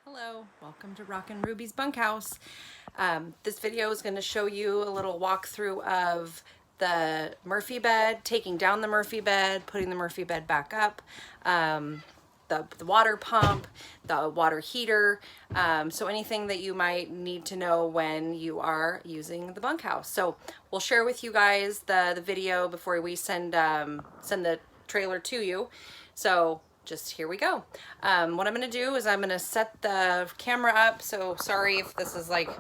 Hello, welcome to Rockin' Ruby's Bunkhouse. This video is going to show you a little walkthrough of the Murphy bed, taking down the Murphy bed, putting the Murphy bed back up, the water pump, the water heater, so anything that you might need to know when you are using the bunkhouse. So we'll share with you guys the video before we send the trailer to you. So just here we go. What I'm gonna do is I'm gonna set the camera up, so sorry if this is like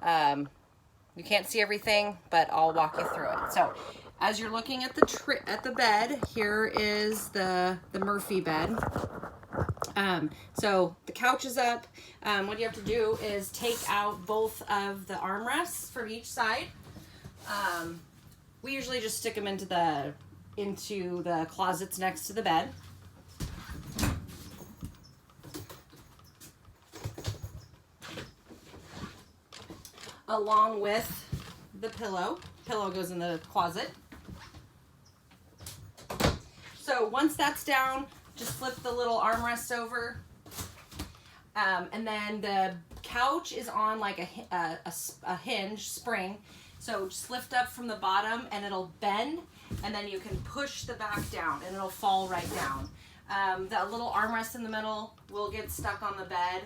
you can't see everything, but I'll walk you through it. So as you're looking at the bed, here is the Murphy bed. So the couch is up. What you have to do is take out both of the armrests from each side. We usually just stick them into the closets next to the bed. Along with the pillow. Pillow goes in the closet. So once that's down, just flip the little armrest over. And then the couch is on like a hinge spring. So just lift up from the bottom and it'll bend, and then you can push the back down and it'll fall right down. The little armrest in the middle will get stuck on the bed.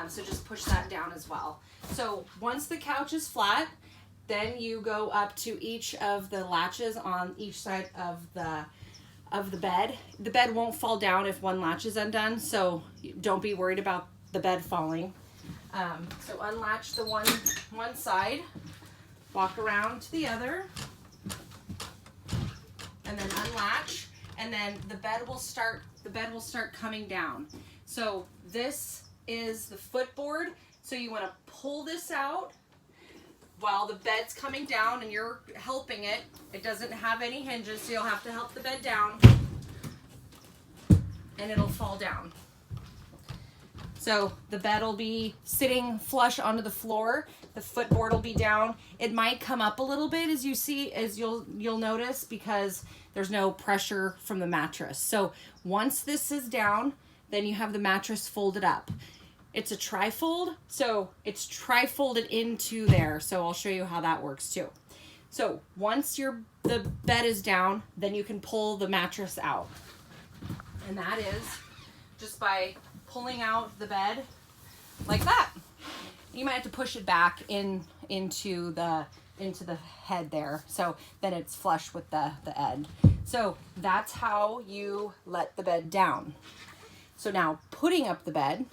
So just push that down as well. So once the couch is flat, then you go up to each of the latches on each side of the bed. The bed won't fall down if one latch is undone, so don't be worried about the bed falling. So unlatch the one side, walk around to the other, and then unlatch, and then the bed will start coming down. So this is the footboard. So you want to pull this out while the bed's coming down and you're helping it. It doesn't have any hinges, so you'll have to help the bed down and it'll fall down. So the bed will be sitting flush onto the floor. The footboard will be down. It might come up a little bit as you'll notice, because there's no pressure from the mattress. So once this is down, then you have the mattress folded up. It's a tri-fold, so it's tri-folded into there. So I'll show you how that works too. So once the bed is down, then you can pull the mattress out. And that is just by pulling out the bed like that. You might have to push it back into the head there, so then it's flush with the end. So that's how you let the bed down. So now putting up the bed,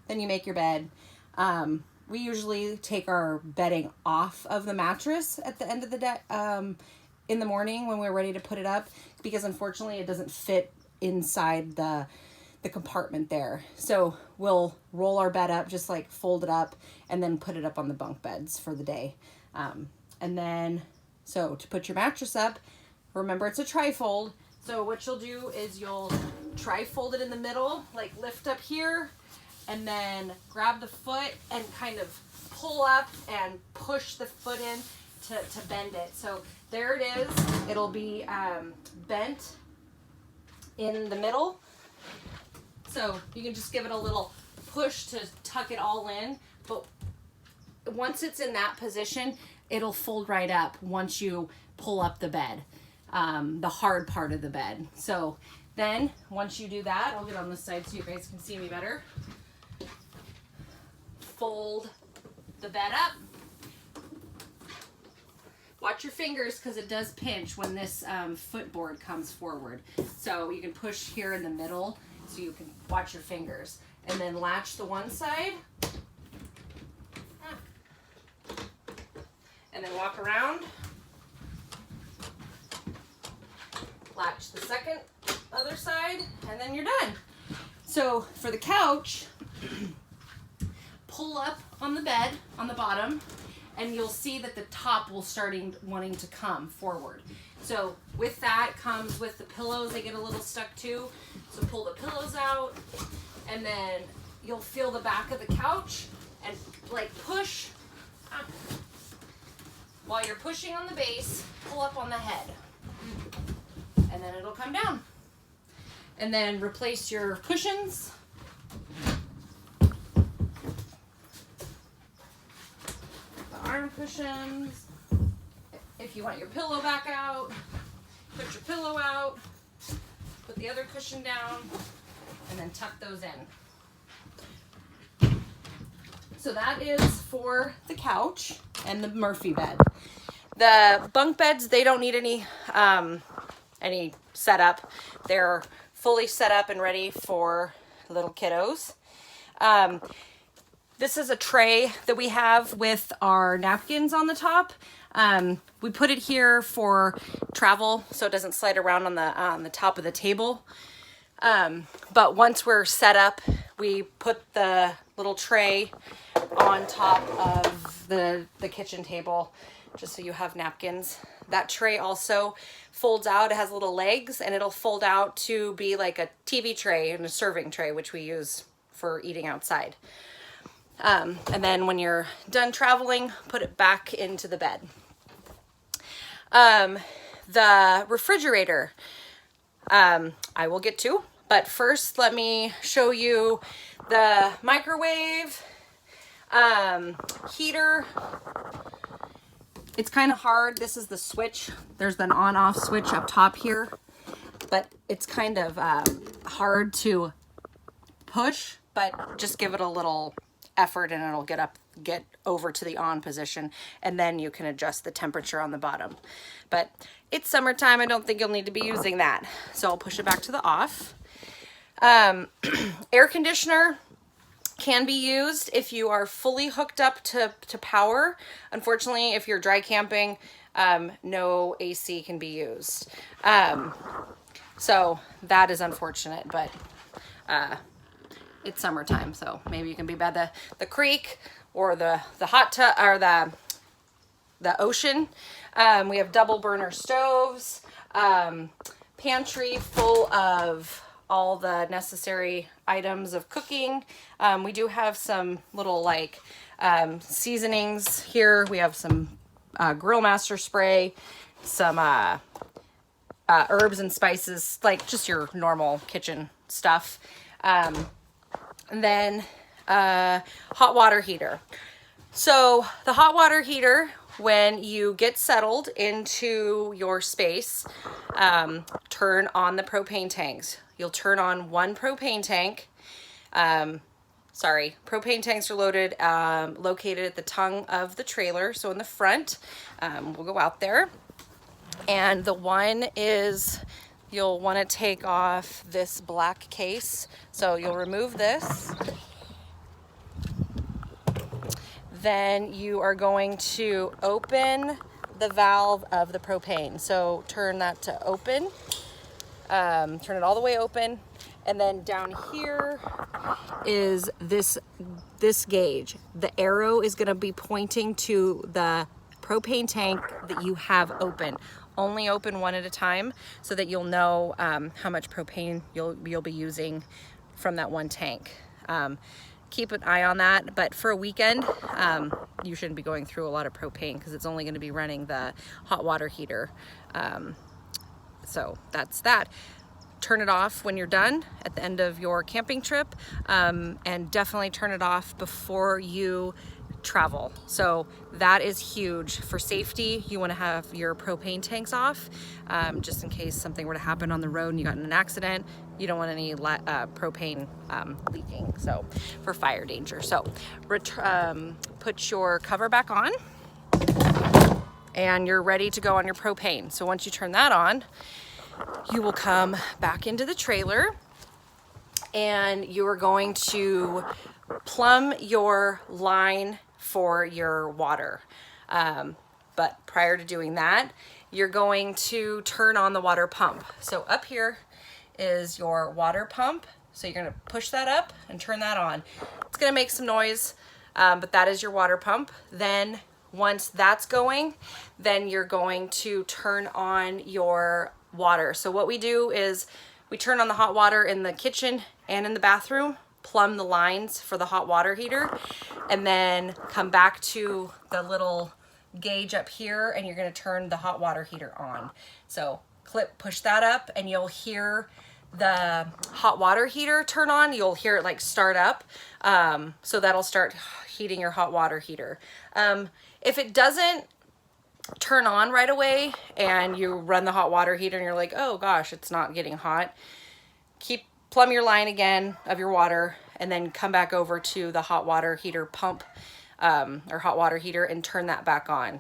then you make your bed. We usually take our bedding off of the mattress at the end of the day, in the morning when we're ready to put it up, because unfortunately it doesn't fit inside the compartment there. So we'll roll our bed up, just like fold it up, and then put it up on the bunk beds for the day. And then, so to put your mattress up, remember it's a tri-fold. So what you'll do is you'll tri-fold it in the middle, like lift up here, and then grab the foot and kind of pull up and push the foot in to bend it. So there it is. It'll be bent in the middle. So you can just give it a little push to tuck it all in. But once it's in that position, it'll fold right up once you pull up the bed, the hard part of the bed. So then once you do that, I'll get on this side so you guys can see me better. Fold the bed up. Watch your fingers, because it does pinch when this footboard comes forward. So you can push here in the middle, so you can watch your fingers. And then latch the one side. And then walk around. Latch the other side, and then you're done. So for the couch, pull up on the bed on the bottom, and you'll see that the top will wanting to come forward. So with that comes with the pillows. They get a little stuck too. So pull the pillows out, and then you'll feel the back of the couch and like push. While you're pushing on the base, pull up on the head, and then it'll come down. And then replace your cushions. cushions. If you want your pillow back out, put your pillow out, put the other cushion down, and then tuck those in. So that is for the couch and the Murphy bed. The bunk beds, they don't need any setup. They're fully set up and ready for little kiddos. This is a tray that we have with our napkins on the top. We put it here for travel so it doesn't slide around on the top of the table. But once we're set up, we put the little tray on top of the kitchen table just so you have napkins. That tray also folds out. It has little legs and it'll fold out to be like a TV tray and a serving tray, which we use for eating outside. And then when you're done traveling, put it back into the bed. The refrigerator, I will get to, but first let me show you the microwave, heater. It's kind of hard. This is the switch. There's an on-off switch up top here, but it's kind of hard to push, but just give it a little effort and it'll get over to the on position, and then you can adjust the temperature on the bottom. But it's summertime. I don't think you'll need to be using that. So I'll push it back to the off. Air conditioner can be used if you are fully hooked up to power. Unfortunately, if you're dry camping, no AC can be used. So that is unfortunate, but it's summertime, so maybe you can be by the creek or the hot tub or the ocean. We have double burner stoves, pantry full of all the necessary items of cooking. We do have some little like seasonings here. We have some Grill Master spray, some herbs and spices, like just your normal kitchen stuff. And then hot water heater. So the hot water heater, when you get settled into your space, turn on the propane tanks. You'll turn on one propane tank. Propane tanks are located at the tongue of the trailer, so in the front. We'll go out there. And the one is, you'll want to take off this black case. So you'll remove this. Then you are going to open the valve of the propane. So turn that to open. Turn it all the way open. And then down here is this gauge. The arrow is going to be pointing to the propane tank that you have open. Only open one at a time so that you'll know how much propane you'll be using from that one tank. Keep an eye on that, but for a weekend, you shouldn't be going through a lot of propane because it's only going to be running the hot water heater. So that's that. Turn it off when you're done at the end of your camping trip, and definitely turn it off before you travel. So that is huge for safety. You want to have your propane tanks off, just in case something were to happen on the road and you got in an accident. You don't want any propane leaking, so for fire danger. So put your cover back on and you're ready to go on your propane. So once you turn that on, you will come back into the trailer and you are going to plumb your line for your water. But prior to doing that, you're going to turn on the water pump. So up here is your water pump. So you're gonna push that up and turn that on. It's gonna make some noise, but that is your water pump. Then once that's going, then you're going to turn on your water. So what we do is we turn on the hot water in the kitchen and in the bathroom, plumb the lines for the hot water heater, and then come back to the little gauge up here and you're going to turn the hot water heater on. So push that up and you'll hear the hot water heater turn on. You'll hear it like start up. So that'll start heating your hot water heater. If it doesn't turn on right away and you run the hot water heater and you're like, oh gosh, it's not getting hot, plumb your line again of your water and then come back over to the hot water heater pump or hot water heater and turn that back on.